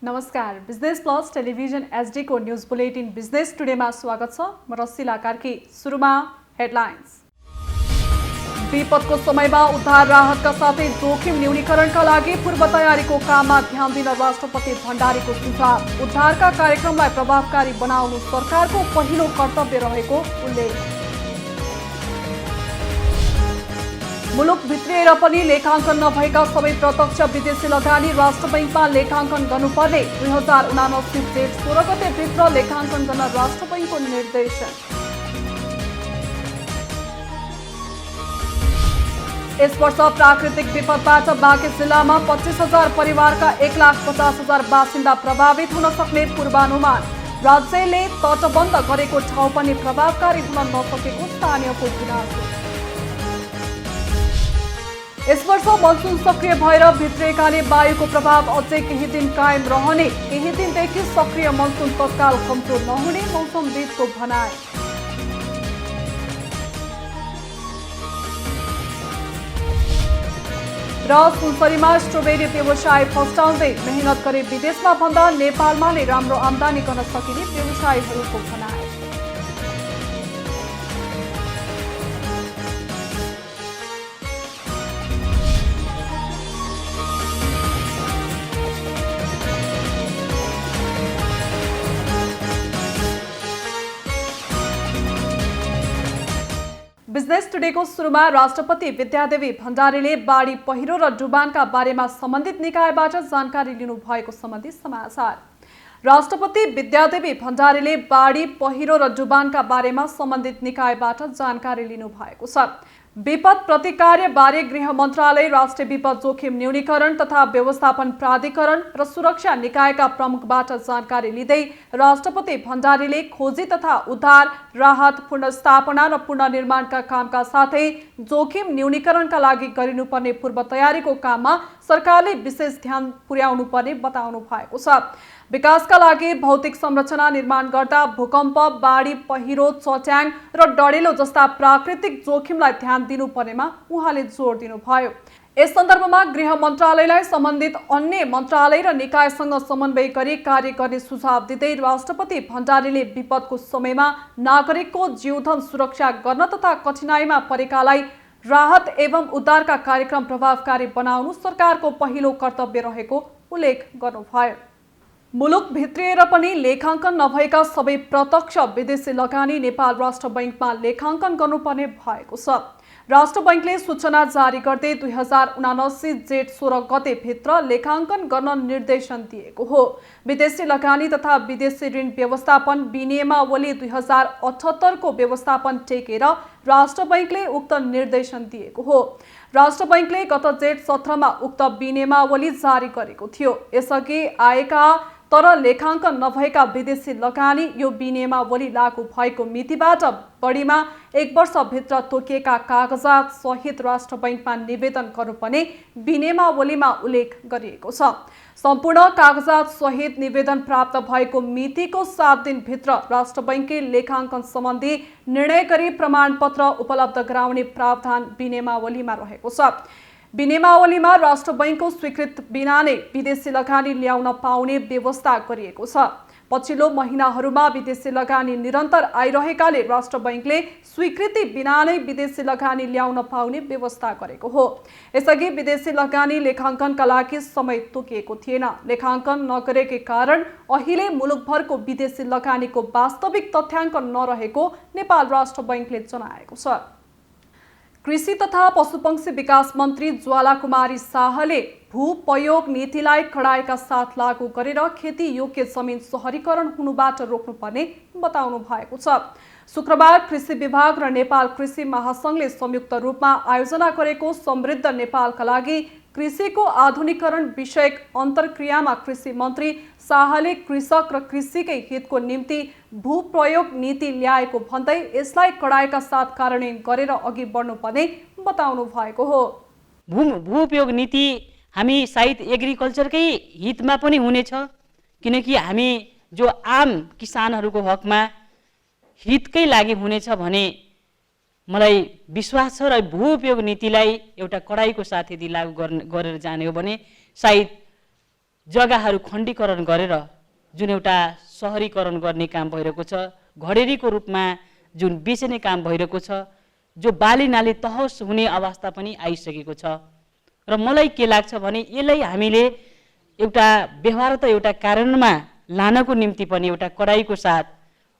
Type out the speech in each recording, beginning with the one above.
नमस्कार, business plus television HD को news bulletin business टुडेमा स्वागत छ। म रसिला कार्की। सुरुमा हेडलाइन्स। विपदको समयमा उद्धार राहतका साथै जोखिम न्यूनीकरणका लागि पूर्व तयारीको काममा ध्यान दिन राष्ट्रपति भण्डारीको सुझाव। उद्धारका कार्यक्रमलाई प्रभावकारी बनाउनु सरकारको पहिलो कर्तव्य रहेको उल्लेख। मुलुक भित्रिएर पनि लेखाङ्कन नभएका सबै प्रत्यक्ष विदेशी लगानी राष्ट्र बैंकमा लेखाङ्कन गर्नुपर्ने। 2079 जेठ 16 गते भित्र लेखाङ्कन गर्न राष्ट्र बैंकको निर्देशन। यस वर्ष प्राकृतिक विपदबाट बाँके जिल्लामा 25,000 परिवारका 1,50,000 बासिन्दा प्रभावित हुन सक्ने पूर्वानुमान। राज्यले तटबन्ध गरेको ठाउँ पनि प्रभावकारी हुन नसकेको स्थानीयको गुनासो। यस वर्ष मनसुन सक्रिय भएर भित्रिएकाले वायुको प्रभाव अझै केही दिन कायम रहने। केही दिनदेखि सक्रिय मनसुन तत्काल कमजोर नहुने मौसमविदको भनाइ। र सुनसरीमा स्ट्रबेरी व्यवसाय फस्टाउँदै मेहनत गरे विदेशमा भन्दा नेपालमा नै राम्रो आम्दानी गर्न सकिने व्यवसायीहरूको भनाइ। बिजनेस टुडेको सुरुमा राष्ट्रपति विद्यादेवी भण्डारीले बाढी पहिरो र डुबानका बारेमा सम्बन्धित निकायबाट जानकारी लिनु भएको सम्बन्धी समाचार। राष्ट्रपति विद्यादेवी भण्डारीले बाढी पहिरो र डुबानका बारेमा सम्बन्धित निकायबाट जानकारी लिनु भएको छ। विपद प्रतिकार बारे गृह मन्त्रालय, राष्ट्रिय विपद जोखिम न्यूनीकरण तथा व्यवस्थापन प्राधिकरण र सुरक्षा निकायका प्रमुखबाट जानकारी लिँदै राष्ट्रपति भण्डारीले खोजी तथा उद्धार, राहत, पुनर्स्थापना र पुनर्निर्माणका कामका साथै जोखिम न्यूनीकरणका लागि गरिनुपर्ने पूर्व तयारीको काममा सरकारले विशेष ध्यान पुर्याउनु पर्ने बताउनु भएको छ। विकासका लागि भौतिक संरचना निर्माण गर्दा भूकम्प, बाढी पहिरो, चट्याङ र डढेलो जस्ता प्राकृतिक जोखिमलाई ध्यान दिनुपर्नेमा उहाँले जोड दिनुभयो। यस सन्दर्भमा गृह मन्त्रालयलाई सम्बन्धित अन्य मन्त्रालय र निकायसँग समन्वय गरी कार्य गर्ने सुझाव दिँदै राष्ट्रपति भण्डारीले विपदको समयमा नागरिकको जीवधन सुरक्षा गर्न तथा कठिनाइमा परेकालाई राहत एवं उद्धारका कार्यक्रम प्रभावकारी बनाउनु सरकारको पहिलो कर्तव्य रहेको उल्लेख गर्नुभयो। मुलुक भित्रिएर पनि लेखाङ्कन नभएका सबै प्रत्यक्ष विदेशी लगानी नेपाल राष्ट्र बैंकमा लेखाङ्कन गर्नुपर्ने भएको छ। राष्ट्र बैंकले सूचना जारी गर्दै 2079 जेठ 16 गते भित्र लेखाङ्कन गर्न निर्देशन दिएको हो। विदेशी लगानी तथा विदेशी ऋण व्यवस्थापन विनियमावली 2078 को व्यवस्थापन टेकेर राष्ट्र बैंकले उक्त निर्देशन दिएको हो। राष्ट्र बैंकले गत जेठ 17 मा उक्त विनियमावली जारी गरेको थियो। यसअघि आएका तर लेखाङ्कन नभएका विदेशी लगानी यो विनियमावली लागू भएको मितिबाट बढीमा 1 वर्षभित्र तोकिएका कागजात सहित राष्ट्र बैंकमा निवेदन गर्नुपर्ने विनियमावलीमा उल्लेख गरिएको छ। सम्पूर्ण कागजात सहित निवेदन प्राप्त भएको मितिको 7 दिनभित्र राष्ट्र बैंकले लेखाङ्कन सम्बन्धी निर्णय गरी प्रमाणपत्र उपलब्ध गराउने प्रावधान विनियमावलीमा रहेको छ। विनियमावलीमा राष्ट्र बैंकको स्वीकृत बिना नै विदेशी लगानी ल्याउन पाउने व्यवस्था गरिएको छ। पछिल्लो महिनाहरूमा विदेशी लगानी निरन्तर आइरहेकाले राष्ट्र बैंकले स्वीकृति बिना नै विदेशी लगानी ल्याउन पाउने व्यवस्था गरेको हो। यसअघि विदेशी लगानी लेखाङ्कनका लागि समय तोकिएको थिएन। लेखाङ्कन नगरेकै कारण अहिले मुलुकभरको विदेशी लगानीको वास्तविक तथ्याङ्क नरहेको नेपाल राष्ट्र बैंकले जनाएको छ। कृषि तथा पशुपक्षी विकास मन्त्री ज्वाला कुमारी शाहले भूपयोग नीतिलाई कडाइका साथ लागू गरेर खेती योग्य जमिन सहरीकरण हुनुबाट रोक्नुपर्ने बताउनु भएको छ। शुक्रबार कृषि विभाग र नेपाल कृषि महासंघले संयुक्त रूपमा आयोजना गरेको समृद्ध नेपालका लागि कृषिको आधुनिकीकरण विषयक अन्तर्क्रियामा कृषि मन्त्री शाहले कृषक र कृषिकै हितको निम्ति भूप्रयोग नीति ल्याएको भन्दै यसलाई कडाइका साथ कार्यान्वयन गरेर अघि बढ्नुपर्ने बताउनु भएको हो। भूउपयोग नीति हामी सायद एग्रिकल्चरकै हितमा पनि हुनेछ, किनकि हामी जो आम किसानहरूको हकमा हितकै लागि हुनेछ भने मलाई विश्वास छ र भूउपयोग नीतिलाई एउटा कडाइको साथ यदि लागू गरेर जाने हो भने सायद जग्गाहरू खण्डीकरण गरेर जुन एउटा सहरीकरण गर्ने काम भइरहेको छ, घडेरीको रूपमा जुन बेच्ने काम भइरहेको छ, जो बाली नाली तहस हुने अवस्था पनि आइसकेको छ। र मलाई के लाग्छ भने यसलाई हामीले एउटा व्यवहार त एउटा कार्यान्वयनमा लानको निम्ति पनि एउटा कडाइको साथ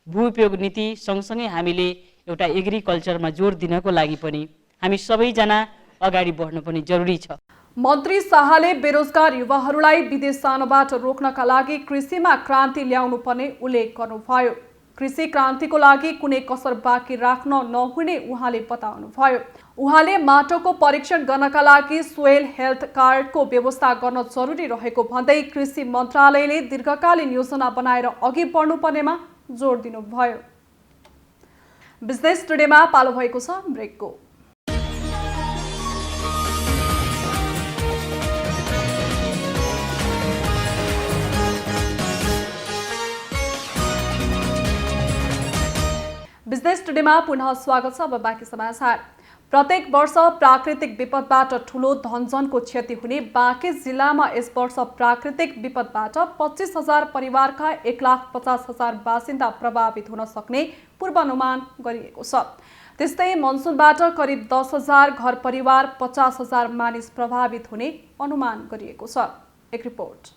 भूउपयोग नीति सँगसँगै हामीले एउटा एग्रिकल्चरमा जोड दिनको लागि पनि हामी सबैजना अगाडि बढ्नु पनि जरुरी छ। मन्त्री शाहले बेरोजगार युवाहरूलाई विदेश जानबाट रोक्नका लागि कृषिमा क्रान्ति ल्याउनु पर्ने उल्लेख गर्नुभयो। कृषि क्रान्तिको लागि कुनै कसर बाँकी राख्न नहुने उहाँले बताउनुभयो। उहाँले माटोको परीक्षण गर्नका लागि सोइल हेल्थ कार्डको व्यवस्था गर्न जरुरी रहेको भन्दै कृषि मन्त्रालयले दीर्घकालीन योजना बनाएर अघि बढ्नुपर्नेमा जोड दिनुभयो। बिजनेस टुडेमा पालो भएको छ ब्रेकको। बिजनेस टुडेमा पुनः स्वागत छ। अब बाँकी समाचार। प्रत्येक वर्ष प्राकृतिक विपदबाट ठूलो धनजनको क्षति हुने बाँके जिल्लामा यस वर्ष प्राकृतिक विपदबाट 25,000 परिवारका 1,50,000 बासिन्दा प्रभावित हुन सक्ने पूर्वानुमान गरिएको छ। त्यस्तै मनसुनबाट करिब 10,000 घर परिवार 50,000 मानिस प्रभावित हुने अनुमान गरिएको छ। एक रिपोर्ट।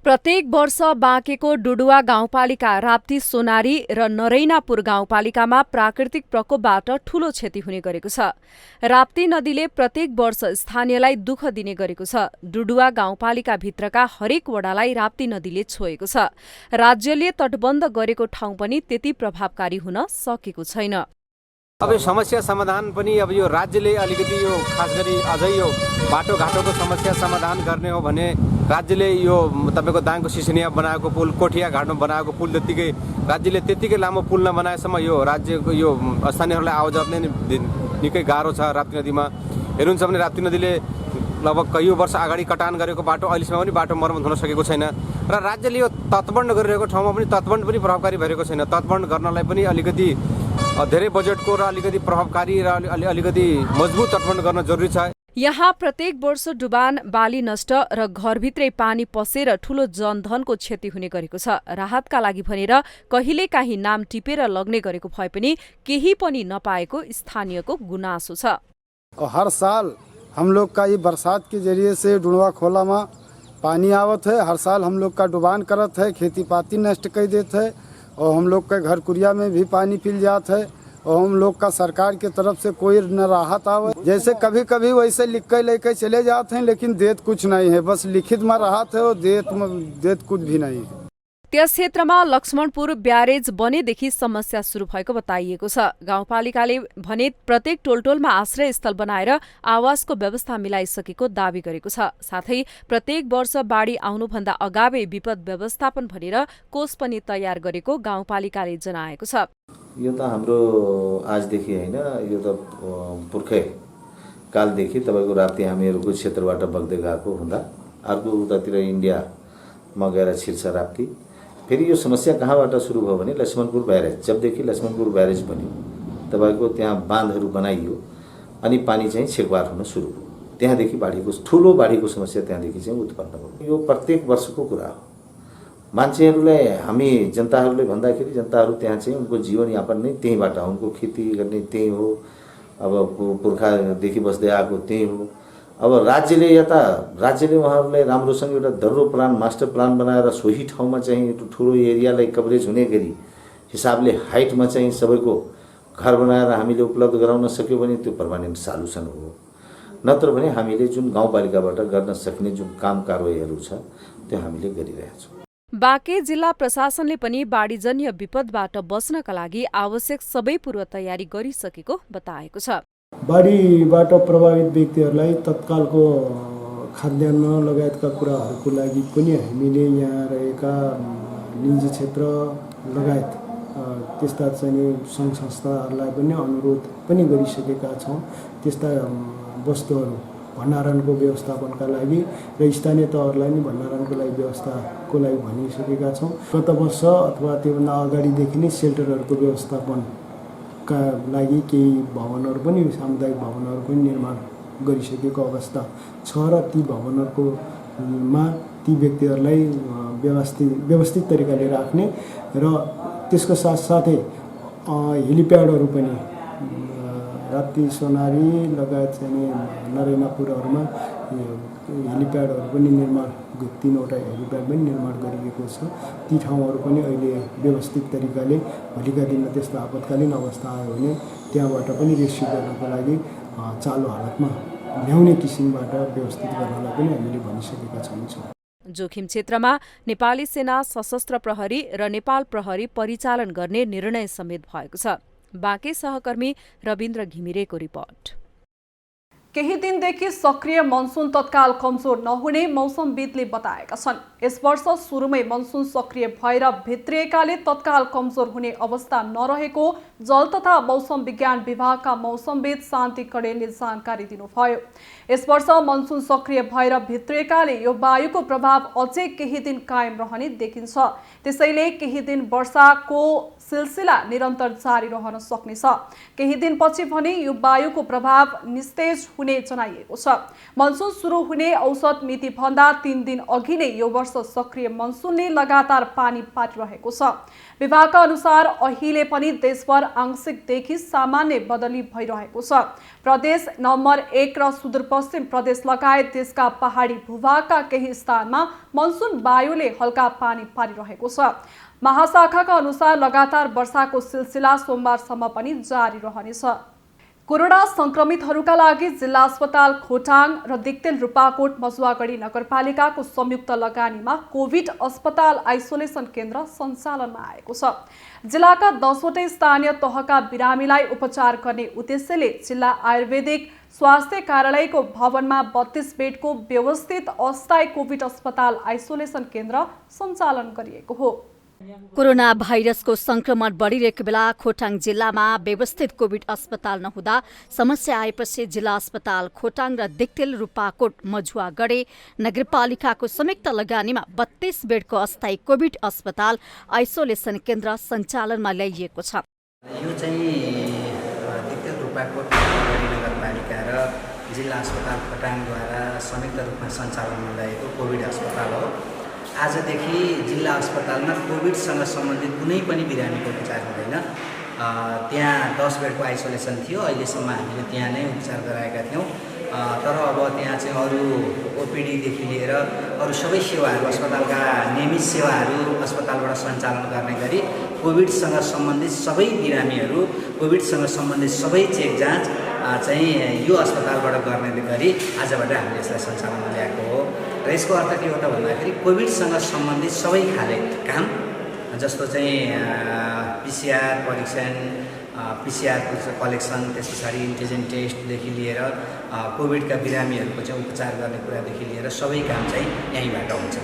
प्रत्येक वर्ष बाँकेको डुडुवा गाउँपालिका, राप्ती, सोनारी र नरैनापुर गाउँपालिकामा प्राकृतिक प्रकोपबाट ठूलो क्षति हुने गरेको छ। राप्ती नदीले प्रत्येक वर्ष स्थानीयलाई दुःख दिने गरेको छ। डुडुवा गाउँपालिका भित्रका हरेक वडालाई राप्ती नदीले छोएको छ। राज्यले तटबन्ध गरेको ठाउँ पनि त्यति प्रभावकारी हुन सकेको छैन। अब यो समस्या समाधान पनि अब यो राज्यले अलिकति यो खास गरी अझै यो बाटोघाटोको समस्या समाधान गर्ने हो भने राज्यले यो तपाईँको दाङको सिसिनिया बनाएको पुल, कोठिया घाटमा बनाएको पुल राज्यले त्यतिकै लामो पुल नबनाएसम्म यो राज्यको यो स्थानीयहरूलाई आवाजावत नै निकै गाह्रो छ। राप्ती नदीमा हेर्नुहुन्छ भने राप्ती नदीले लगभग कैयौँ वर्ष अगाडि कटान गरेको बाटो अहिलेसम्म पनि बाटो मर्मत हुन सकेको छैन र राज्यले यो तटबन्ध गरिरहेको ठाउँमा पनि तटबन्ध पनि प्रभावकारी भइरहेको छैन। तटबन्ध गर्नलाई पनि अलिकति धेरै बजेटको र अलिकति प्रभावकारी र अलिकति मजबुत तटबन्ध गर्न जरुरी छ। यहाँ प्रत्येक वर्ष डुबान, बाली नष्ट र घरभित्रै पानी पसेर ठूलो जनधनको क्षति हुने गरेको छ। राहतका लागि भनेर कहिलेकाहीँ नाम टिपेर लग्ने गरेको भए पनि केही पनि नपाएको स्थानीयको गुनासो छ। हर साल हम लोग का ये बरसात के जरिए से डुड़वा खोला में पानी आवत है। हर साल हम लोग का डुबान करत है, खेती पाती नष्ट कर देते है और हम लोग के घर कुरिया में भी पानी पिल जात है और हम लोग का सरकार की तरफ से कोई न राहत आवे। जैसे कभी कभी वैसे लिख के लेके चले जाते हैं लेकिन देत कुछ नहीं है, बस लिखित में राहत है और देत कुछ भी नहीं है। त्यस क्षेत्रमा लक्ष्मणपुर ब्यारेज बनेदेखि समस्या सुरु भएको बताइएको छ। गाउँपालिकाले भने प्रत्येक टोलटोलमा आश्रय स्थल बनाएर आवासको व्यवस्था मिलाइसकेको दावी गरेको छ। साथै प्रत्येक वर्ष बाढी आउनुभन्दा अगावै विपद व्यवस्थापन भनेर कोष पनि तयार गरेको गाउँपालिकाले जनाएको छ। यो त हाम्रो आजदेखि हैन, यो त पुर्खै कालदेखि तपाईको राप्ती हामीहरूको क्षेत्रबाट बग्दै गएको हुँदा अर्को उतातिर इन्डियामा गएर छिर्छ राप्ती। फेरि यो समस्या कहाँबाट सुरु भयो भने लक्ष्मणपुर ब्यारेज, जबदेखि लक्ष्मणपुर ब्यारेज बन्यो तपाईको त्यहाँ बाँधहरू बनाइयो अनि पानी चाहिँ छेकबार हुन सुरु भयो। त्यहाँदेखि ठुलो बाढीको समस्या त्यहाँदेखि चाहिँ उत्पन्न भयो। यो प्रत्येक वर्षको कुरा हो। मान्छेहरूलाई हामी जनताहरूले भन्दाखेरि जनताहरू त्यहाँ चाहिँ उनको जीवनयापन नै त्यहीँबाट, उनको खेती गर्ने त्यही हो, अब पुर्खादेखि बस्दै आएको त्यही हो। अब राज्यले उहाँहरूलाई राम्रोसँग एउटा दर्रो प्लान, मास्टर प्लान बनाएर सोही ठाउँमा चाहिँ ठुलो एरियालाई कभरेज हुने गरी हिसाबले हाइटमा चाहिँ सबैको घर बनाएर हामीले उपलब्ध गराउन सक्यो भने त्यो पर्मानेन्ट सल्युसन हो। नत्र भने हामीले जुन गाउँपालिकाबाट गर्न सक्ने जुन काम कारबाहीहरू छ त्यो हामीले गरिरहेका छौँ। बाँके जिल्ला प्रशासनले पनि बाढीजन्य विपदबाट बच्नका लागि आवश्यक सबै पूर्व तयारी गरिसकेको बताएको छ। बाढीबाट प्रभावित व्यक्तिहरूलाई तत्कालको खाद्यान्न लगायतका कुराहरूको लागि पनि हामीले यहाँ रहेका निजी क्षेत्र लगायत त्यस्ता चाहिँ सङ्घ संस्थाहरूलाई पनि अनुरोध पनि गरिसकेका छौँ। त्यस्ता वस्तुहरू भण्डारणको व्यवस्थापनका लागि र स्थानीय तहहरूलाई पनि भण्डारणको लागि व्यवस्थाको लागि भनिसकेका छौँ। गत वर्ष अथवा त्योभन्दा अगाडिदेखि नै सेल्टरहरूको व्यवस्थापनका लागि केही भवनहरू पनि, सामुदायिक भवनहरू पनि निर्माण गरिसकेको अवस्था छ र ती भवनहरूकोमा ती व्यक्तिहरूलाई व्यवस्थित तरिकाले राख्ने र त्यसको साथसाथै हेलिप्याडहरू पनि राप्ती सोनारी लगायत चाहिँ नरैनापुरहरूमा हेलिप्याडहरू पनि निर्माण 3वटा हेलिप्याड पनि निर्माण गरिएको छ। ती ठाउँहरू पनि अहिले व्यवस्थित तरिकाले भोलिका दिनमा त्यस्तो आपतकालीन अवस्था आयो भने त्यहाँबाट पनि रेस्क्यु गर्नको लागि चालु हालतमा ल्याउने किसिमबाट व्यवस्थित गर्नलाई पनि हामीले भनिसकेका छौँ। जोखिम क्षेत्रमा नेपाली सेना, सशस्त्र प्रहरी र नेपाल प्रहरी परिचालन गर्ने निर्णय समेत भएको छ। बाँके सहकर्मी रविन्द्र घिमिरेको रिपोर्ट। केही दिनदेखि सक्रिय मनसुन तत्काल कमजोर नहुने मौसमविदले बताएका छन्। यस वर्ष सुरुमै मनसुन सक्रिय भएर भित्रिएकाले तत्काल कमजोर हुने अवस्था नरहेको जल तथा मौसम विज्ञान विभागका मौसमविद शान्ति कडेलले जानकारी दिनुभयो। यस वर्ष मनसुन सक्रिय भएर भित्रिएकाले यो वायुको प्रभाव अझै केही दिन कायम रहने देखिन्छ। त्यसैले केही दिन वर्षाको सिलसिला निरन्तर जारी रहन सक्नेछ। केही दिनपछि भने यो वायुको प्रभाव निस्तेज हुने जनाइएको छ। मनसुन सुरु हुने औसत मिति भन्दा 3 दिन अघि नै यो वर्ष सक्रिय मनसुनले लगातार पानी पारिरहेको छ। विभागका अनुसार अहिले पनि देशभर आंशिकदेखि सामान्य बदली भइरहेको छ। प्रदेश नम्बर 1 र सुदूरपश्चिम प्रदेश लगायत देशका पहाडी भूभागका केही स्थानमा मनसुन वायुले हल्का पानी पारिरहेको छ। महाशाखाका अनुसार लगातार वर्षाको सिलसिला सोमबारसम्म पनि जारी रहनेछ। कोरोना संक्रमितहरूका लागि जिल्ला अस्पताल खोटाङ र दिक्तेल रूपाकोट मजुवागढी नगरपालिकाको संयुक्त लगानीमा कोभिड अस्पताल आइसोलेसन केन्द्र सञ्चालनमा आएको छ। जिल्लाका 10वटै स्थानीय तहका बिरामीलाई उपचार गर्ने उद्देश्यले जिल्ला आयुर्वेदिक स्वास्थ्य कार्यालयको भवनमा 32 बेडको व्यवस्थित अस्थायी कोभिड अस्पताल आइसोलेसन केन्द्र सञ्चालन गरिएको हो। कोरोना भाइरसको संक्रमण बढ़िरहेको बेला खोटाङ जिल्लामा व्यवस्थित कोभिड अस्पताल नहुँदा समस्या आएपछि जिल्ला अस्पताल खोटाङ र दिक्तेल रूपाकोट मजुवागढी नगरपालिकाको संयुक्त लगानीमा 32 बेडको अस्थायी कोभिड अस्पताल आइसोलेसन केन्द्र सञ्चालनमा ल्याइएको छ। यो चाहिँ दिक्तेल रूपाकोट नगरपालिका र जिल्ला अस्पताल खोटाङद्वारा संयुक्त रूपमा सञ्चालनमा ल्याएको कोभिड अस्पताल हो। आजदेखि जिल्ला अस्पतालमा कोभिडसँग सम्बन्धित कुनै पनि बिरामीको उपचार हुँदैन। त्यहाँ 10 बेडको आइसोलेसन थियो। अहिलेसम्म हामीले त्यहाँ नै उपचार गराएका थियौँ। तर अब त्यहाँ चाहिँ अरू ओपिडीदेखि लिएर अरू सबै सेवाहरू अस्पतालका नियमित सेवाहरू अस्पतालबाट सञ्चालन गर्ने गरी कोभिडसँग सम्बन्धित सबै बिरामीहरू, कोभिडसँग सम्बन्धित सबै चेक जाँच चाहिँ यो अस्पतालबाट गर्ने गरी आजबाट हामीले यसलाई सञ्चालनमा ल्याएको हो। र यसको अर्थ के हो त भन्दाखेरि कोभिडसँग सम्बन्धित सबै खाले काम जस्तो चाहिँ पिसिआर परीक्षण, पिसिआरको कलेक्सन, त्यस पछाडि एन्टिजेन टेस्टदेखि लिएर कोभिडका बिरामीहरूको चाहिँ उपचार गर्ने कुरादेखि लिएर सबै काम चाहिँ यहीँबाट हुन्छ।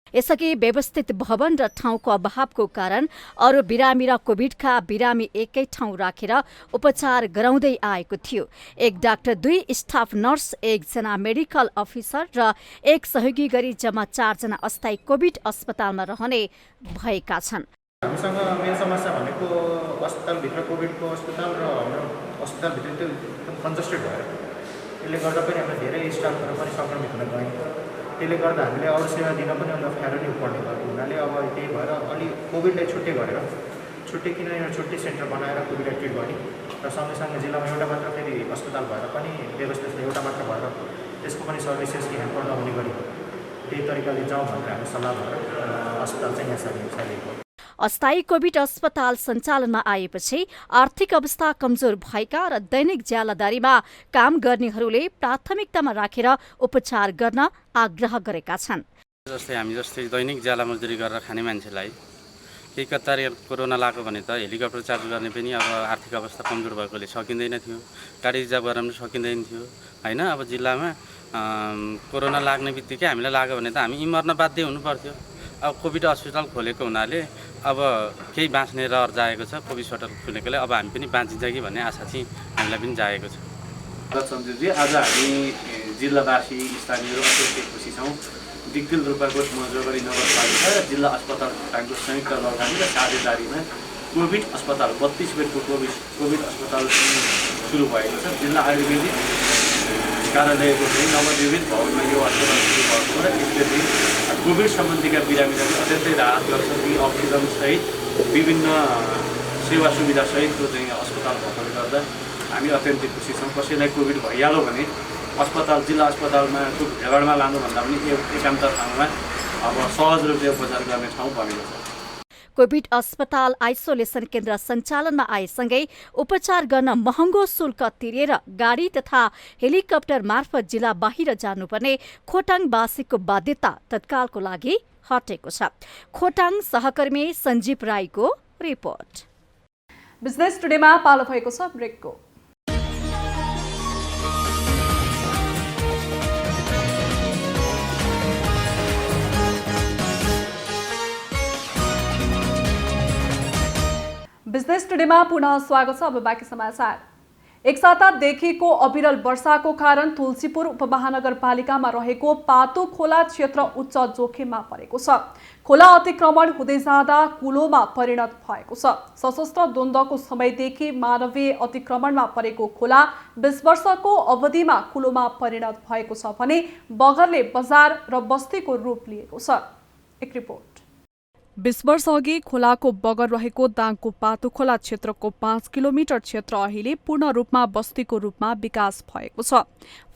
यसअघि व्यवस्थित भवन र ठाउँको अभावको कारण अरू बिरामी र कोभिडका बिरामी एकै ठाउँ राखेर उपचार गराउँदै आएको थियो। एक डाक्टर, 2 स्टाफ नर्स, 1 जना मेडिकल अफिसर र 1 सहयोगी गरी जम्मा 4 जना अस्थायी कोभिड अस्पतालमा रहने भएका छन्। हामीसँग मेन समस्या भनेको अस्पतालभित्र कोभिडको अस्पताल र हाम्रो अस्पतालभित्र त्यो कन्जस्टेड भएर त्यसले गर्दा पनि हामीले धेरै स्टाफहरू पनि सङ्क्रमित हुन गयौँ। त्यसले गर्दा हामीले अरू सेवा दिन पनि अप्ठ्यारो नै पर्ने भएको हुनाले अब त्यही भएर अलि कोभिडलाई छुट्टै गरेर किन एउटा छुट्टै सेन्टर बनाएर कोभिडलाई ट्रिट गर्ने र सँगैसँगै जिल्लामा एउटा मात्र फेरि अस्पताल भएर पनि व्यवस्थित एउटा मात्र भएर त्यसको पनि सर्भिसेस ह्याम्पर नहुने गरी त्यही तरिकाले जाउँ भनेर हामी सल्लाह भएर अस्पताल चाहिँ यहाँ सारिएको। अस्थायी कोभिड अस्पताल सञ्चालनमा आएपछि आर्थिक अवस्था कमजोर भएका र दैनिक ज्यालादारीमा काम गर्नेहरूले प्राथमिकतामा राखेर उपचार गर्न आग्रह गरेका छन्। जस्तै दैनिक ज्याला मजदुरी गरेर खाने मान्छेलाई केही कतार कोरोना लाग्यो भने त हेलिकप्टर चार्ज गर्ने पनि अब आर्थिक अवस्था कमजोर भएकोले सकिँदैन थियो, गाडी रिजर्भ गर्न पनि सकिँदैन थियो होइन। अब जिल्लामा कोरोना लाग्ने बित्तिकै हामीलाई लाग्यो भने त हामी मर्न बाध्य हुनुपर्थ्यो। अब कोभिड अस्पताल खोलेको हुनाले अब केही बाँच्ने रहर जाएको छ। कोभिड अस्पताल खोलेकोले अब हामी पनि बाँचिन्छ कि भन्ने आशा चाहिँ हामीलाई पनि जागेको छ। सञ्जीवजी, आज हामी जिल्लावासी स्थानीयहरू अत्यन्तै खुसी छौँ। दिक्तेल रूपाकोट मजुवागढी नगरपालिका र जिल्ला अस्पताल खोटाङको संयुक्त लगानी र साझेदारीमा कोभिड अस्पताल 32 बेडको कोभिड अस्पताल सुरु भएको छ। जिल्ला आयुर्वेदिक कार्यालयको चाहिँ नवनिर्मित भवनमा यो अस्पताल सुरु भएको र यसले चाहिँ कोभिड सम्बन्धीका बिरामीलाई अत्यन्तै राहत गर्छ। कि अक्सिजनसहित विभिन्न सेवा सुविधासहितको चाहिँ अस्पताल भएकोले गर्दा हामी अत्यन्तै खुसी छौँ। कसैलाई कोभिड भइहाल्यो भने अस्पताल जिल्ला अस्पतालमा भेडाडमा लानुभन्दा पनि एकान्त ठाउँमा अब सहज रूपले उपचार गर्ने ठाउँ बनेको छ। कोभिड अस्पताल आइसोलेसन केन्द्र सञ्चालनमा आएसँगै उपचार गर्न महँगो शुल्क तिरेर गाडी तथा हेलिकप्टर मार्फत जिल्ला बाहिर जानुपर्ने खोटाङवासीको बाध्यता तत्कालको लागि हटेको छ। खोटाङ सहकर्मी सञ्जीव राईको रिपोर्ट। बिजनेस टुडेमा पालो भएको छ ब्रेकको। बिजनेस टुडेमा पुनः स्वागत छ। अब बाँकी समाचार। एक सातादेखिको अविरल वर्षाको कारण तुलसीपुर उपमहानगरपालिकामा रहेको पातु खोला क्षेत्र उच्च जोखिममा परेको छ। खोला अतिक्रमण हुँदै जाँदा कुलोमा परिणत भएको छ। सशस्त्र द्वन्द्वको समयदेखि मानवीय अतिक्रमणमा परेको खोला 20 वर्षको अवधिमा कुलोमा परिणत भएको छ भने बगरले बजार र बस्तीको रूप लिएको छ। एक रिपोर्ट। 20 वर्ष अघि खोलाको बगर रहेको दाङको पातु खोला क्षेत्रको 5 किलोमिटर क्षेत्र अहिले पूर्ण रूपमा बस्तीको रूपमा विकास भएको छ।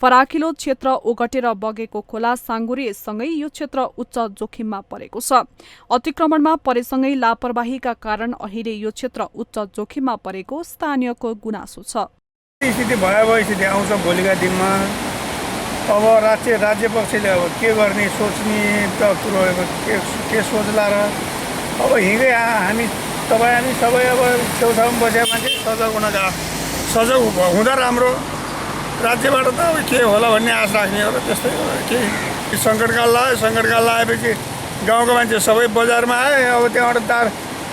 फराकिलो क्षेत्र ओगटेर बगेको खोला साङ्गुरीसँगै यो क्षेत्र उच्च जोखिममा परेको छ। अतिक्रमणमा परेसँगै लापरवाहीका कारण अहिले यो क्षेत्र उच्च जोखिममा परेको स्थानीयको गुनासो छ। स्थिति भयावह स्थिति आउँछ भोलिका दिनमा। अब राज्य पक्षले अब के गर्ने सोच्ने त कुरो के सोच्ला र अब हिँडे हामी सबै अब छेउछाउमा बसेका मान्छे सजग हुँदा राम्रो। राज्यबाट त अब के होला भन्ने आश राख्ने हो र त्यस्तै केही सङ्कटकाल आएपछि गाउँको मान्छे सबै बजारमा आए। अब त्यहाँबाट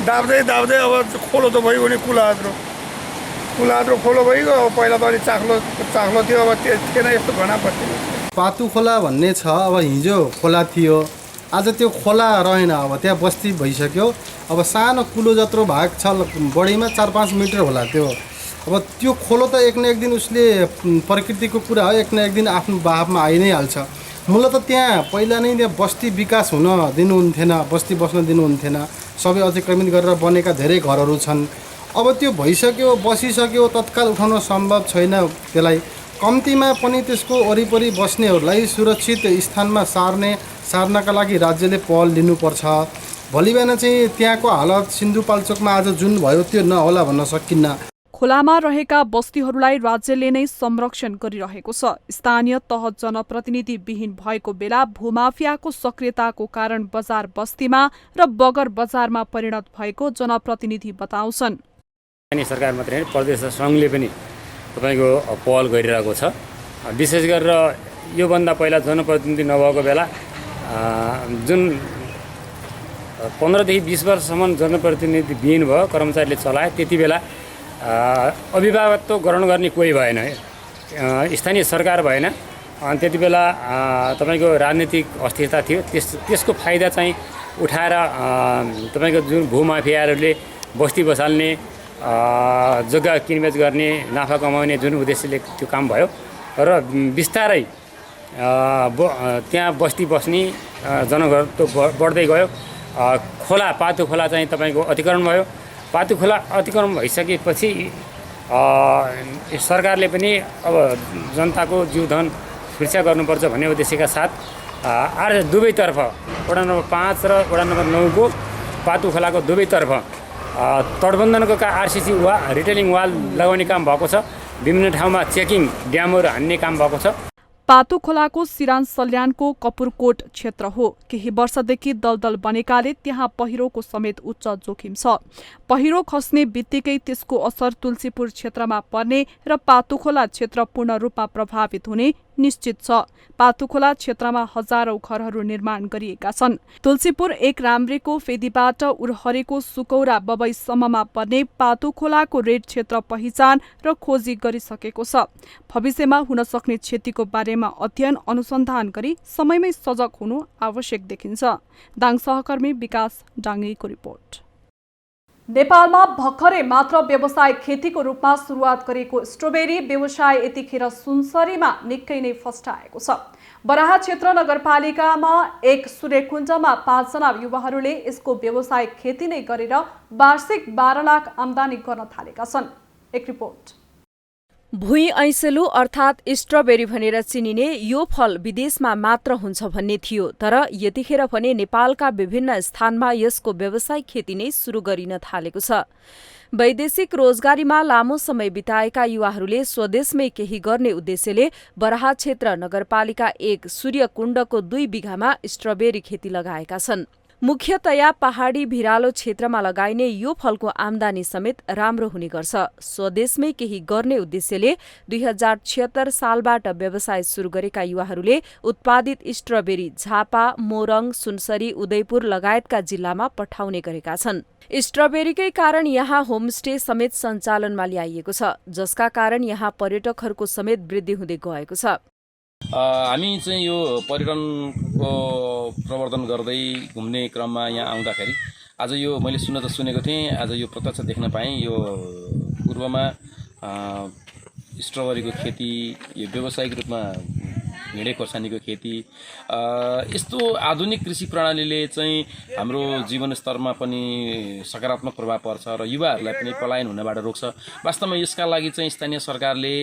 दाब्दै अब खोलो त भइगयो नि कुलाद्रो खोलो भइगयो। अब पहिला त अलिक चाख्लो थियो, अब थिएन यस्तो घना पर्थ्यो। पातु खोला भन्ने छ, अब हिजो खोला थियो, आज त्यो खोला रहेन। अब त्यहाँ बस्ती भइसक्यो। अब सानो कुलो जत्रो भाग छ, बढीमा 4-5 मिटर होला त्यो। अब त्यो खोलो त एक न एक दिन उसले प्रकृतिको कुरा हो, एक न एक दिन आफ्नो बहावमा आइ नै हाल्छ। मूलत त्यहाँ पहिला नै त्यहाँ बस्ती विकास हुन दिनुहुन्थेन, बस्ती बस्न दिनुहुन्थेन। सबै अतिक्रमित गरेर बनेका धेरै घरहरू छन्। अब त्यो भइसक्यो, बसिसक्यो, तत्काल उठाउन सम्भव छैन। त्यसलाई कम्तीमा पनि त्यसको वरिपरि बस्नेहरूलाई सुरक्षित स्थानमा सार्नका लागि राज्यले पहल लिनुपर्छ। भोलि बिहान चाहिँ त्यहाँको हालत सिन्धुपाल्चोकमा आज जुन भयो त्यो नहोला भन्न सकिन्न। खोलामा रहेका बस्तीहरूलाई राज्यले नै संरक्षण गरिरहेको छ। स्थानीय तह जनप्रतिनिधि विहीन भएको बेला भूमाफियाको सक्रियताको कारण बजार बस्तीमा र बगर बजारमा परिणत भएको जनप्रतिनिधि बताउँछन्। सरकार मात्रै होइन, प्रदेश सङ्घले पनि तपाईँको पहल गरिरहेको छ। विशेष गरेर योभन्दा पहिला जनप्रतिनिधि नभएको बेला जुन 15 देखि 20 वर्षसम्म जनप्रतिनिधि विहीन भयो, कर्मचारीले चलाए। त्यति बेला अभिभावकत्व ग्रहण गर्ने कोही भएन, स्थानीय सरकार भएन। अनि त्यति बेला तपाईँको राजनीतिक अस्थिरता थियो। त्यसको फाइदा चाहिँ उठाएर तपाईँको जुन भूमाफियाहरूले बस्ती बसाल्ने, जग्गा किनबेच गर्ने, नाफा कमाउने जुन उद्देश्यले त्यो काम भयो र बिस्तारै त्यहाँ बस्ती बस्ने जनघनत्व बढ्दै गयो। खोला पातु खोला चाहिँ तपाईँको अतिक्रमण भयो। पातु खोला अतिक्रमण भइसकेपछि सरकारले पनि अब जनताको जीवधन सुरक्षा गर्नुपर्छ भन्ने उद्देश्यका साथ दुवैतर्फ वडा नम्बर 5 र वडा नम्बर 9 को पातु खोलाको दुवैतर्फ तटबन्धनको आरसिसी रिटेलिङ वाल लगाउने काम भएको छ। विभिन्न ठाउँमा चेकिङ ड्यामहरू हान्ने काम भएको छ। पातु खोलाको सिरान सल्यानको कपुरकोट क्षेत्र हो। केही वर्षदेखि दलदल बनेकाले त्यहाँ पहिरोको समेत उच्च जोखिम छ। पहिरो खस्ने बित्तिकै त्यसको असर तुलसीपुर क्षेत्रमा पर्ने र पातुखोला क्षेत्र पूर्ण रूपमा प्रभावित हुने निश्चित छ। पातुखोला क्षेत्रमा हजारौं घरहरू निर्माण गरिएका छन्। तुलसीपुर 1 राम्रेको फेदीबाट उरहरेको सुकौरा बबईसम्ममा पर्ने पातुखोलाको रेड क्षेत्र पहिचान र खोजी गरिसकेको छ। भविष्यमा हुन सक्ने क्षतिको बारेमा अध्ययन अनुसन्धान गरी समयमै सजग हुनु आवश्यक देखिन्छ। दाङ सहकर्मी विकास डाङ्गीको रिपोर्ट। नेपालमा भर्खरै मात्र व्यावसायिक खेतीको रूपमा सुरुवात गरेको स्ट्रबेरी व्यवसाय यतिखेर सुनसरीमा निकै नै फस्टाएको छ। बराहा क्षेत्र नगरपालिकामा एक सूर्यकुञ्जमा 5 जना युवाहरूले यसको व्यावसायिक खेती नै गरेर वार्षिक 12 लाख आम्दानी गर्न थालेका छन्। एक रिपोर्ट। भुइँ ऐसेलु अर्थात् स्ट्रबेरी भनेर चिनिने यो फल विदेशमा मात्र हुन्छ भन्ने थियो, तर यतिखेर भने नेपालका विभिन्न स्थानमा यसको व्यावसायिक खेती नै सुरु गरिन थालेको छ। वैदेशिक रोजगारीमा लामो समय बिताएका युवाहरूले स्वदेशमै केही गर्ने उद्देश्यले बराहा क्षेत्र नगरपालिका 1 सूर्यकुण्डको 2 बिघामा स्ट्रबेरी खेती लगाएका छन्। मुख्यतया पहाडी भिरालो क्षेत्रमा लगाइने यो फलको आम्दानी समेत राम्रो हुने गर्छ। स्वदेशमै केही गर्ने उद्देश्यले 2076 सालबाट व्यवसाय सुरु गरेका युवाहरूले उत्पादित स्ट्रबेरी झापा, मोरङ, सुनसरी, उदयपुर लगायतका जिल्लामा पठाउने गरेका छन्। स्ट्रबेरीकै कारण यहाँ होमस्टे समेत सञ्चालनमा ल्याइएको छ, जसका कारण यहाँ पर्यटकहरूको समेत वृद्धि हुँदै गएको छ। हामी चाहिँ यो पर्यटनको प्रवर्धन गर्दै घुम्ने क्रममा यहाँ आउँदाखेरि आज यो मैले सुनेको थिएँ, आज यो प्रत्यक्ष देख्न पाएँ। यो पूर्वमा स्ट्रबेरीको खेती, यो व्यावसायिक रूपमा भिडे खोर्सानीको खेती, यस्तो आधुनिक कृषि प्रणालीले चाहिँ हाम्रो जीवनस्तरमा पनि सकारात्मक प्रभाव पर्छ र युवाहरूलाई पनि पलायन हुनबाट रोक्छ। वास्तवमा यसका लागि चाहिँ स्थानीय सरकारले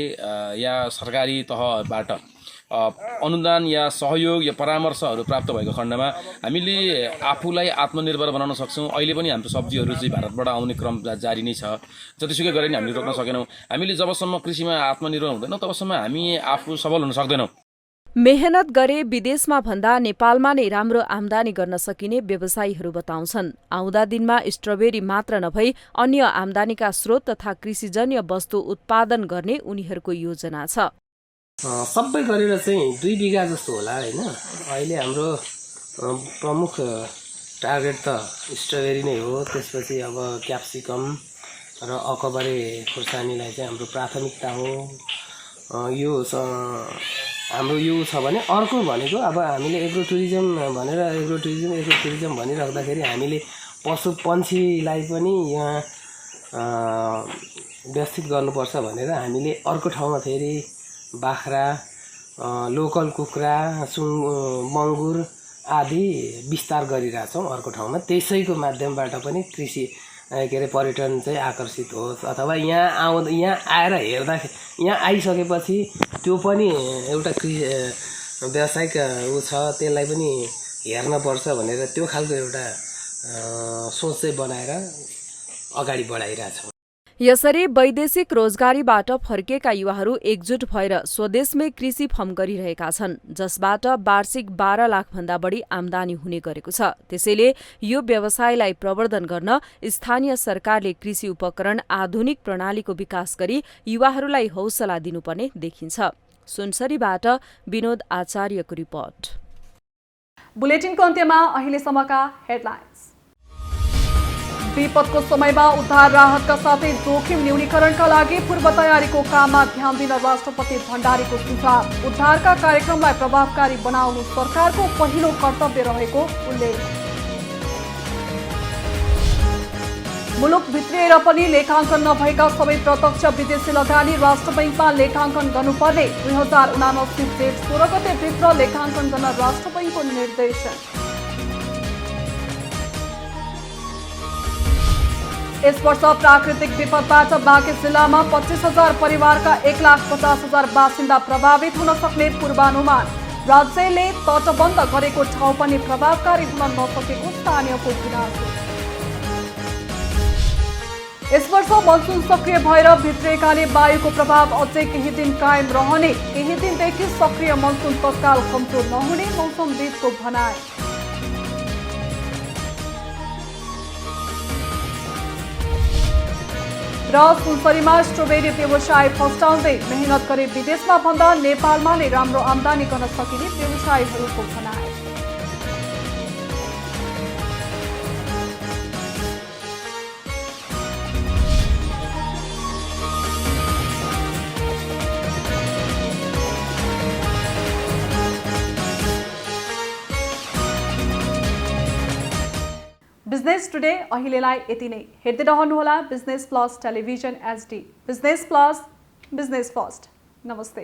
या सरकारी तहबाट अनुदान या सहयोग या परामर्शहरू प्राप्त भएको खण्डमा हामीले आफूलाई आत्मनिर्भर बनाउन सक्छौँ। अहिले पनि हाम्रो सब्जीहरू चाहिँ भारतबाट आउने क्रम जारी नै छ। जतिसुकै गरे पनि हामीले रोक्न सकेनौँ। हामीले जबसम्म कृषिमा आत्मनिर्भर हुँदैनौँ तबसम्म हामी आफू सबल हुन सक्दैनौँ। मेहनत गरे विदेशमा भन्दा नेपालमा नै राम्रो आम्दानी गर्न सकिने व्यवसायीहरू बताउँछन्। आउँदा दिनमा स्ट्रबेरी मात्र नभई अन्य आम्दानीका स्रोत तथा कृषिजन्य वस्तु उत्पादन गर्ने उनीहरूको योजना छ। सबै गरेर चाहिँ 2 बिघा जस्तो होला हैन। अहिले हाम्रो प्रमुख टार्गेट त स्ट्रबेरी नै हो। त्यसपछि अब क्याप्सिकम र अकबरे खुर्सानीलाई चाहिँ हाम्रो प्राथमिकता हो। यो हाम्रो यो छ भने अर्को भनेको अब हामीले एग्रो टुरिज्म भनिराख्दाखेरि हामीले पशु पन्छीलाई पनि यहाँ व्यवस्थित गर्नुपर्छ भनेर हामीले अर्को ठाउँमा फेरि बाख्रा, लोकल कुखुरा, मङ्गुर आदि विस्तार गरिरहेछौँ अर्को ठाउँमा। त्यसैको माध्यमबाट पनि कृषि के अरे पर्यटन चाहिँ आकर्षित होस्, अथवा यहाँ आएर हेर्दाखेरि यहाँ आइसकेपछि त्यो पनि एउटा व्यावसायिक ऊ छ, त्यसलाई पनि हेर्नपर्छ भनेर त्यो खालको एउटा सोच चाहिँ बनाएर अगाडि बढाइरहेछौँ। यसरी वैदेशिक रोजगारीबाट फर्केका युवाहरू एकजुट भएर स्वदेशमै कृषि फर्म गरिरहेका छन्, जसबाट वार्षिक 12 लाख भन्दा बढी आम्दानी हुने गरेको छ। त्यसैले यो व्यवसायलाई प्रवर्धन गर्न स्थानीय सरकारले कृषि उपकरण आधुनिक प्रणालीको विकास गरी युवाहरूलाई हौसला दिनुपर्ने देखिन्छ। सुनसरीबाट विनोद आचार्यको रिपोर्ट। बुलेटिनको अन्त्यमा अहिलेसम्मका हेडलाइन्स। विपदको समयमा उद्धार राहतका साथै जोखिम न्यूनीकरणका लागि पूर्व तयारीको काममा ध्यान दिन राष्ट्रपति भण्डारीको सुझाव। उद्धारका कार्यक्रमलाई प्रभावकारी बनाउनु सरकारको पहिलो कर्तव्य रहेको उल्लेख। मुलुक भित्रिएर पनि लेखाङ्कन नभएका सबै प्रत्यक्ष विदेशी लगानी राष्ट्र बैंकमा लेखाङ्कन गर्नुपर्ने। 2079 जेठ 16 गते भित्र लेखाङ्कन गर्न राष्ट्र बैंकको निर्देशन। यस वर्ष प्राकृतिक विपदबाट बाँके जिल्लामा 25,000 परिवारका 1,50,000 बासिन्दा प्रभावित हुन सक्ने पूर्वानुमान। राज्यले तटबन्ध गरेको ठाउँ पनि प्रभावकारी हुन नसकेको स्थानीयको गुनासो। यस वर्ष मनसुन सक्रिय भएर भित्रिएकाले वायुको प्रभाव अझै केही दिन कायम रहने। केही दिनदेखि सक्रिय मनसुन तत्काल कमजोर नहुने मौसमविदको भनाइ। र सुनसरीमा स्ट्रबेरी व्यवसाय फस्टाउँदै मेहनत गरे विदेशमा भन्दा नेपालमा नै राम्रो आम्दानी गर्न सकिने व्यवसायीहरूको भनाइ। बिजनेस बिजनेस टुडे अहिलेलाई यति नै। हेर्दै रहनुहोला business plus television HD। Business plus, business first. नमस्ते।